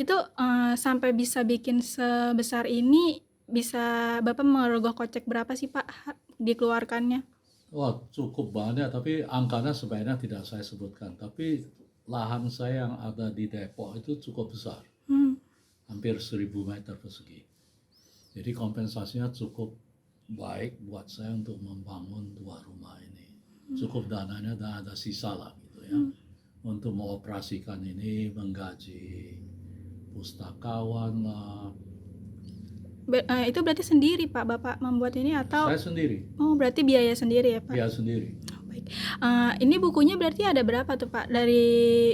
Itu, sampai bisa bikin sebesar ini, bisa Bapak merogoh kocek berapa sih Pak dikeluarkannya? Wah, cukup banyak, tapi angkanya sebenarnya tidak saya sebutkan. Tapi lahan saya yang ada di Depok itu cukup besar, Mmm, hampir 1.000 meter persegi. Jadi kompensasinya cukup baik buat saya untuk membangun dua rumah ini. Cukup dananya dan ada sisa lah gitu ya. mmm. Untuk mengoperasikan ini, menggaji pustakawan lah. Itu berarti sendiri Pak, Bapak membuat ini atau Saya sendiri, oh berarti biaya sendiri ya Pak? biaya sendiri. Oh baik. Ini bukunya berarti ada berapa tuh Pak, dari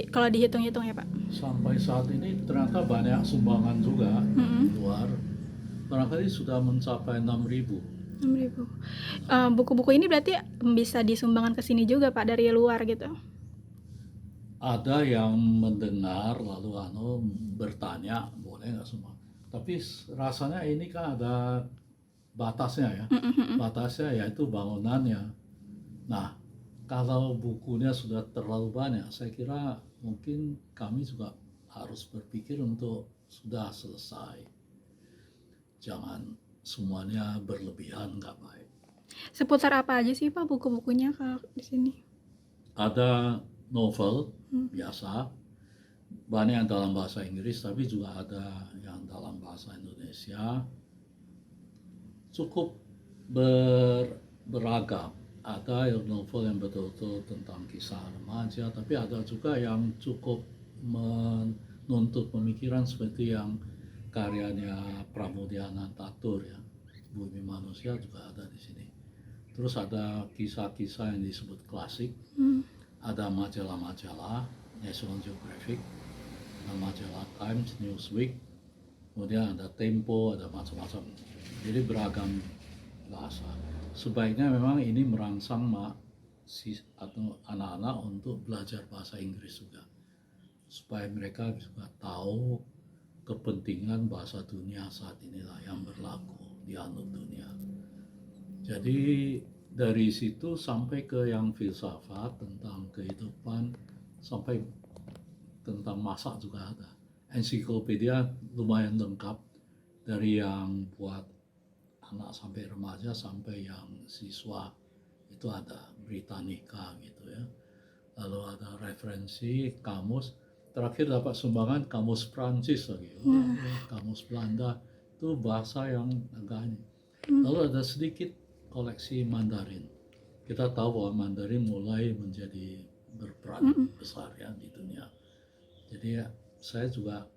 kalau dihitung-hitung ya Pak? Sampai saat ini ternyata banyak sumbangan juga Mhm, di luar. Barangkali sudah mencapai 6.000. 6.000. Buku-buku ini berarti bisa disumbangkan ke sini juga Pak, dari luar gitu? Ada yang mendengar lalu bertanya boleh nggak semua. Tapi rasanya ini kan ada batasnya ya. Mhm mhm. Batasnya yaitu bangunannya. Nah, kalau bukunya sudah terlalu banyak, saya kira mungkin kami juga harus berpikir untuk sudah selesai. Jangan semuanya berlebihan, nggak baik. Seputar apa aja sih Pak buku-bukunya kalau di sini? Ada novel Mmm, biasa, banyak yang dalam bahasa Inggris, tapi juga ada yang dalam bahasa Indonesia. Cukup beragam. Ada yang novel yang betul-betul tentang kisah remaja, tapi ada juga yang cukup menuntut pemikiran seperti yang karyanya Pramudia Anantatur ya, Bumi Manusia juga ada di sini. Terus ada kisah-kisah yang disebut klasik, mmm, ada majalah-majalah National Geographic, ada majalah Times, Newsweek, kemudian ada Tempo, ada macam-macam. Jadi beragam bahasa. Sebaiknya memang ini merangsang atau anak-anak untuk belajar bahasa Inggris juga, supaya mereka juga tahu kepentingan bahasa dunia saat inilah yang berlaku di anut dunia. Jadi dari situ sampai ke yang filsafat tentang kehidupan, sampai tentang masak juga ada. Ensiklopedia lumayan lengkap, dari yang buat anak sampai remaja sampai yang siswa itu ada Britannica gitu ya. Lalu ada referensi kamus, terakhir dapat sumbangan kamus Prancis lagi. Oh, nah, kamus Belanda itu bahasa yang agak ini. mmm, Lalu ada sedikit koleksi Mandarin. Kita tahu bahwa Mandarin mulai menjadi berperan mhm, besar ya di dunia. Jadi ya, saya juga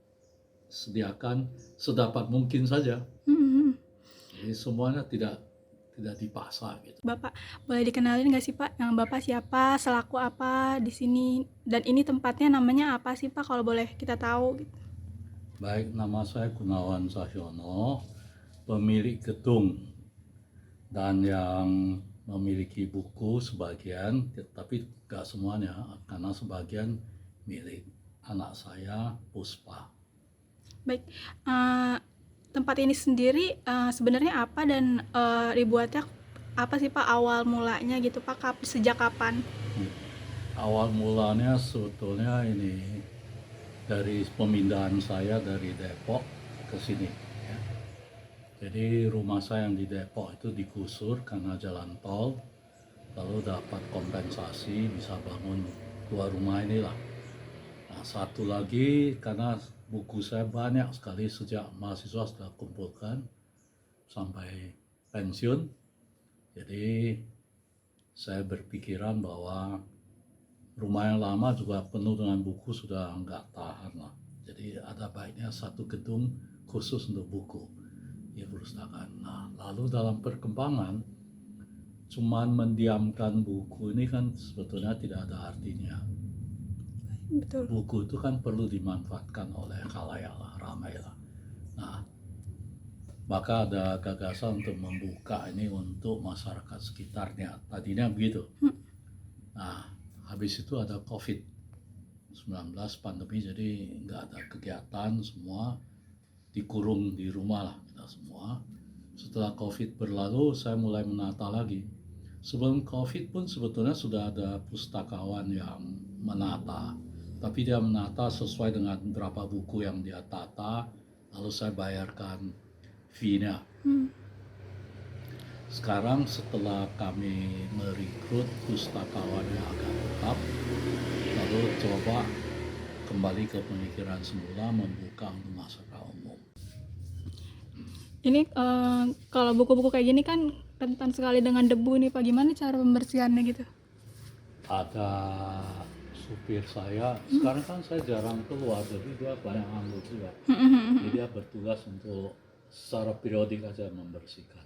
sediakan sedapat mungkin saja. mhm mhm. Jadi semuanya tidak tidak dipaksa gitu. Bapak boleh dikenalin nggak sih Pak, Bapak siapa, selaku apa di sini, dan ini tempatnya namanya apa sih Pak kalau boleh kita tahu gitu? Baik, nama saya Gunawan Sahyono, pemilik gedung dan yang memiliki buku sebagian, tapi tidak semuanya, karena sebagian milik anak saya, Puspa. Baik, tempat ini sendiri, sebenarnya apa dan, dibuatnya apa sih Pak awal mulanya gitu Pak, sejak kapan? Awal mulanya sebetulnya ini dari pemindahan saya dari Depok ke sini. Ya. Jadi rumah saya yang di Depok itu digusur karena jalan tol, lalu dapat kompensasi bisa bangun dua rumah inilah. Nah, satu lagi karena buku saya banyak sekali sejak mahasiswa sudah kumpulkan sampai pensiun, jadi saya berpikiran bahwa rumah yang lama juga penuh dengan buku sudah nggak tahan lah. Jadi ada baiknya satu gedung khusus untuk buku di perpustakaan. Nah, lalu dalam perkembangan, cuman mendiamkan buku ini kan sebetulnya tidak ada artinya. Betul. Buku itu kan perlu dimanfaatkan oleh khalayak lah, ramai lah. Nah, maka ada gagasan untuk membuka ini untuk masyarakat sekitarnya. Tadinya begitu. Mhm, Nah, habis itu ada COVID-19 pandemi, jadi nggak ada kegiatan, semua dikurung di rumah lah kita semua. Setelah COVID berlalu, saya mulai menata lagi. Sebelum COVID pun sebetulnya sudah ada pustakawan yang menata Tapi dia menata sesuai dengan berapa buku yang dia tata, lalu saya bayarkan fee-nya. Sekarang setelah kami merekrut pustakawan yang agak tetap, lalu coba kembali ke pemikiran semula membuka untuk masyarakat umum. Ini kalau buku-buku kayak gini kan rentan sekali dengan debu nih Pak. Gimana cara pembersihannya gitu? Ada supir saya, sekarang kan saya jarang keluar, jadi dia banyak nganggur juga. Jadi dia bertugas untuk secara periodik aja membersihkan.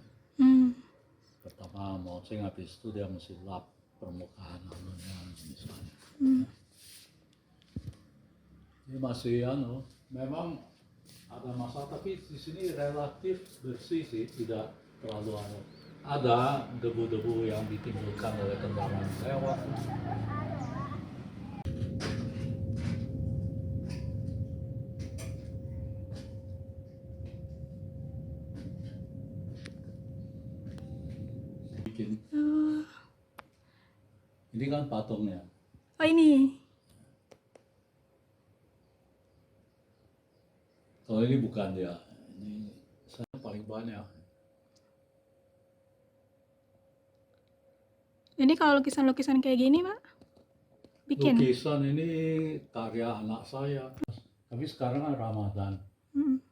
Pertama mulching, habis itu dia mesti lap permukaan anunya misalnya. Ini masih memang ada masalah, tapi di sini relatif bersih sih, tidak terlalu ada debu-debu yang ditimbulkan oleh kendaraan lewat. Bikin. Ini kan patungnya. Oh ini. Kalau ini bukan dia, ini saya paling banyak. Ini kalau lukisan-lukisan kayak gini Pak, bikin? Lukisan ini karya anak saya. Tapi sekarang kan Ramadan,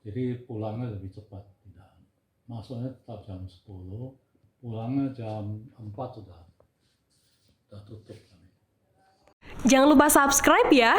jadi pulangnya lebih cepat. Tidak. Masuknya tetap jam 10, pulangnya jam 4 sudah tutup kami. Jangan lupa subscribe ya.